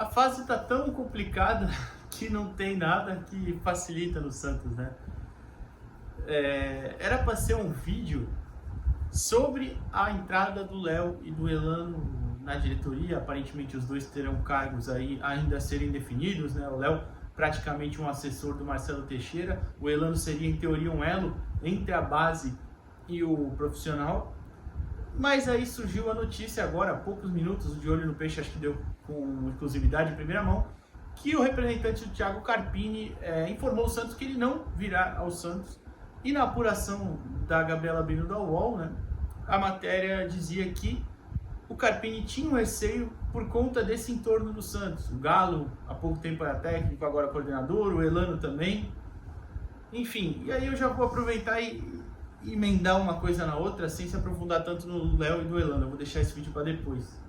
A fase tá tão complicada que não tem nada que facilita no Santos, né? Era para ser um vídeo sobre a entrada do Léo e do Elano na diretoria. Aparentemente os dois terão cargos aí ainda a serem definidos, né? O Léo praticamente um assessor do Marcelo Teixeira, o Elano seria em teoria um elo entre a base e o profissional. Mas aí surgiu a notícia agora, há poucos minutos, de Olho no Peixe, acho que deu com exclusividade em primeira mão, que o representante do Thiago Carpini informou o Santos que ele não virá ao Santos. E na apuração da Gabriela Bino da UOL, né, a matéria dizia que o Carpini tinha um receio por conta desse entorno do Santos. O Galo, há pouco tempo era técnico, agora coordenador, o Elano também. Enfim, e aí eu já vou aproveitar e emendar uma coisa na outra, sem se aprofundar tanto no Léo e no Elano. Eu vou deixar esse vídeo para depois.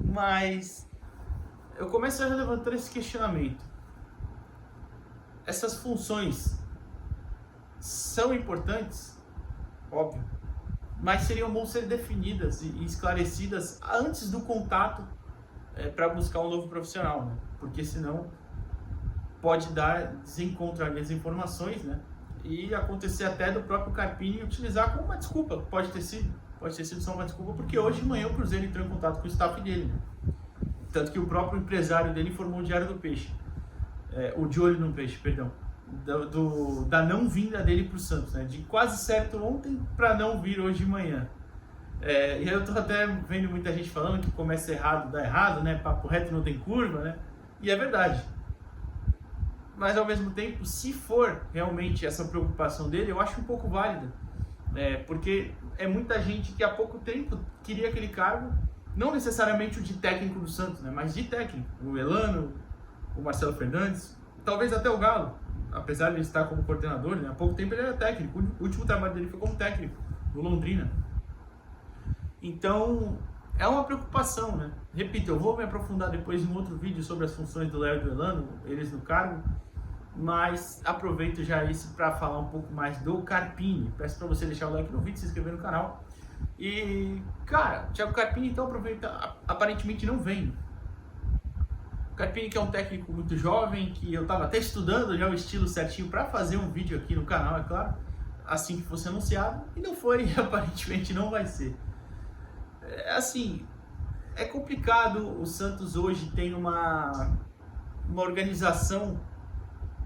Mas eu começo já levantando esse questionamento. Essas funções são importantes, óbvio, mas seriam bom ser definidas e esclarecidas antes do contato para buscar um novo profissional, né? Porque senão pode dar desencontro às informações, né? E acontecer até do próprio Carpini utilizar como uma desculpa. Pode ter sido só uma desculpa, porque hoje de manhã o Cruzeiro entrou em contato com o staff dele, né? Tanto que o próprio empresário dele informou o Diário do Peixe, o De Olho no Peixe, perdão, da não vinda dele para o Santos, né? De quase certo ontem para não vir hoje de manhã. E eu tô até vendo muita gente falando que começa errado, dá errado, né? Papo reto não tem curva, né? E é verdade. Mas ao mesmo tempo, se for realmente essa preocupação dele, eu acho um pouco válida. Porque é muita gente que há pouco tempo queria aquele cargo, não necessariamente o de técnico do Santos, né? Mas de técnico. O Elano, o Marcelo Fernandes, talvez até o Galo, apesar de ele estar como coordenador, né? Há pouco tempo ele era técnico. O último trabalho dele foi como técnico, no Londrina. Então, é uma preocupação, né? Repito, eu vou me aprofundar depois em um outro vídeo sobre as funções do Léo e do Elano, eles no cargo, mas aproveito já isso para falar um pouco mais do Carpini. Peço para você deixar o like no vídeo, se inscrever no canal. E, cara, o Thiago Carpini então aparentemente não vem. O Carpini, que é um técnico muito jovem, que eu estava até estudando já o estilo certinho para fazer um vídeo aqui no canal, é claro, assim que fosse anunciado, e não foi, e aparentemente não vai ser. Assim, é complicado. O Santos hoje tem uma organização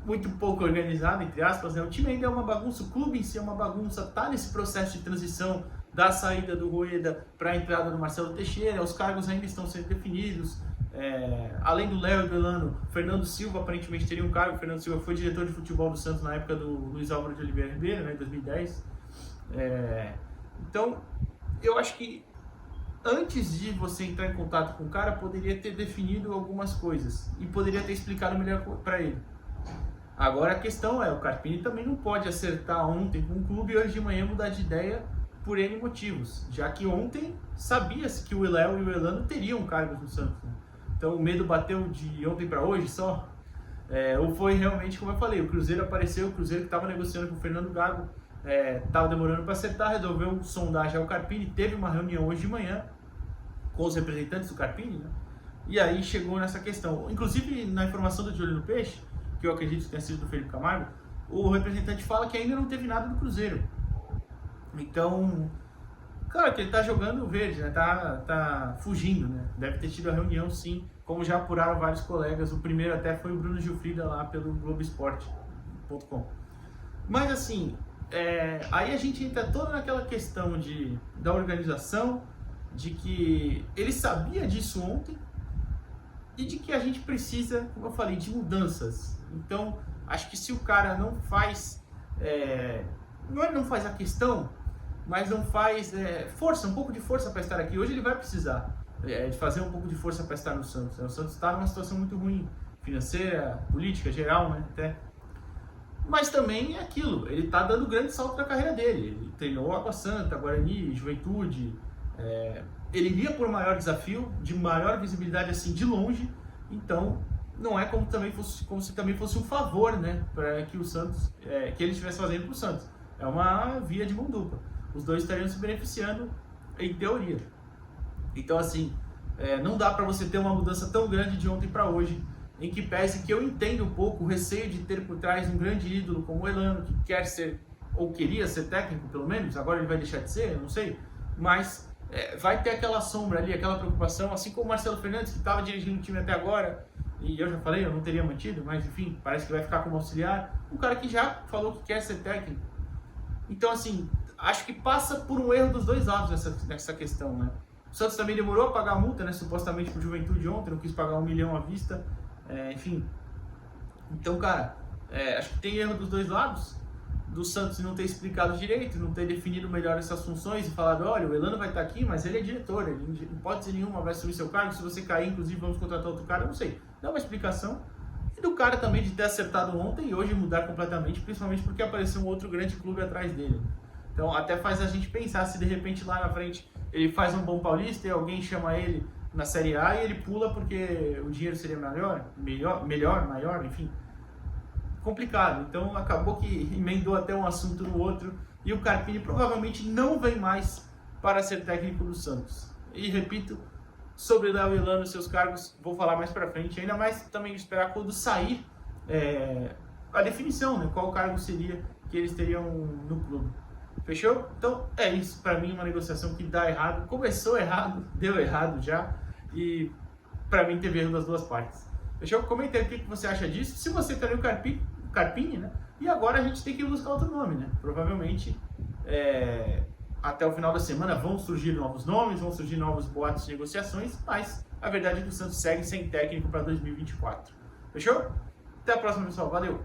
muito pouco organizada, entre aspas, né? O time ainda é uma bagunça, o clube em si é uma bagunça, tá nesse processo de transição da saída do Rueda para a entrada do Marcelo Teixeira, os cargos ainda estão sendo definidos. Além do Léo e do Elano, Fernando Silva aparentemente teria um cargo. O Fernando Silva foi diretor de futebol do Santos na época do Luiz Álvaro de Oliveira Ribeiro, né, em 2010. Então, eu acho que antes de você entrar em contato com o cara, poderia ter definido algumas coisas e poderia ter explicado melhor para ele. Agora a questão é, o Carpini também não pode acertar ontem com o clube e hoje de manhã mudar de ideia por N motivos, já que ontem sabia-se que o Léo e o Elano teriam cargos no Santos, né? Então o medo bateu de ontem para hoje só? Ou foi realmente, como eu falei, o Cruzeiro apareceu, o Cruzeiro que estava negociando com o Fernando Gago, estava demorando para acertar, resolveu sondar já o Carpini, teve uma reunião hoje de manhã com os representantes do Carpini, né? E aí chegou nessa questão. Inclusive, na informação do De Olho no Peixe, que eu acredito que tenha sido do Felipe Camargo, o representante fala que ainda não teve nada do Cruzeiro. Então, claro que ele tá jogando verde, né? Tá fugindo, né? Deve ter tido a reunião, sim, como já apuraram vários colegas. O primeiro até foi o Bruno Gilfrida lá pelo Globoesporte.com. Mas assim, aí a gente entra toda naquela questão da organização, de que ele sabia disso ontem e de que a gente precisa, como eu falei, de mudanças. Então, acho que se o cara não faz, não faz a questão, mas não faz força, um pouco de força para estar aqui. Hoje ele vai precisar de fazer um pouco de força para estar no Santos. O Santos está numa situação muito ruim, financeira, política, geral, né? Até. Mas também é aquilo, ele está dando grande salto na carreira dele. Ele treinou Água Santa, Guarani, Juventude. Ele iria por um maior desafio, de maior visibilidade assim de longe. Então não é como se também fosse um favor, né, para que o Santos, que ele estivesse fazendo para o Santos. É uma via de mão dupla. Os dois estariam se beneficiando em teoria. Então assim, Não dá para você ter uma mudança tão grande de ontem para hoje, em que pese que eu entendo um pouco o receio de ter por trás um grande ídolo como o Elano, que quer ser, ou queria ser técnico pelo menos, agora ele vai deixar de ser, eu não sei, mas vai ter aquela sombra ali, aquela preocupação, assim como o Marcelo Fernandes, que estava dirigindo o time até agora, e eu já falei, eu não teria mantido, mas enfim, parece que vai ficar como auxiliar, um cara que já falou que quer ser técnico. Então, assim, acho que passa por um erro dos dois lados nessa questão, né? O Santos também demorou a pagar a multa, né? Supostamente por Juventude ontem, não quis pagar 1 milhão à vista, enfim. Então, cara, acho que tem erro dos dois lados. Do Santos não ter explicado direito, não ter definido melhor essas funções e falado, olha, o Elano vai estar aqui, mas ele é diretor, ele não pode ser nenhuma, vai assumir seu cargo, se você cair, inclusive, vamos contratar outro cara, não sei. Dá uma explicação. E do cara também de ter acertado ontem e hoje mudar completamente, principalmente porque apareceu um outro grande clube atrás dele. Então até faz a gente pensar se de repente lá na frente ele faz um bom Paulista e alguém chama ele na Série A e ele pula porque o dinheiro seria maior, enfim. Complicado. Então acabou que emendou até um assunto no outro e o Carpini provavelmente não vem mais para ser técnico do Santos. E repito, sobre Léo e Elano e seus cargos, vou falar mais pra frente, ainda mais também esperar quando sair a definição, né? Qual cargo seria que eles teriam no clube. Fechou? Então é isso, pra mim uma negociação que dá errado, começou errado, deu errado já, e pra mim teve erro das duas partes. Fechou? Comenta aí o que você acha disso, se você teria o Carpini, né? E agora a gente tem que buscar outro nome, né? Provavelmente até o final da semana vão surgir novos nomes, vão surgir novos boatos de negociações, mas a verdade é que o Santos segue sem técnico para 2024. Fechou? Até a próxima, pessoal. Valeu!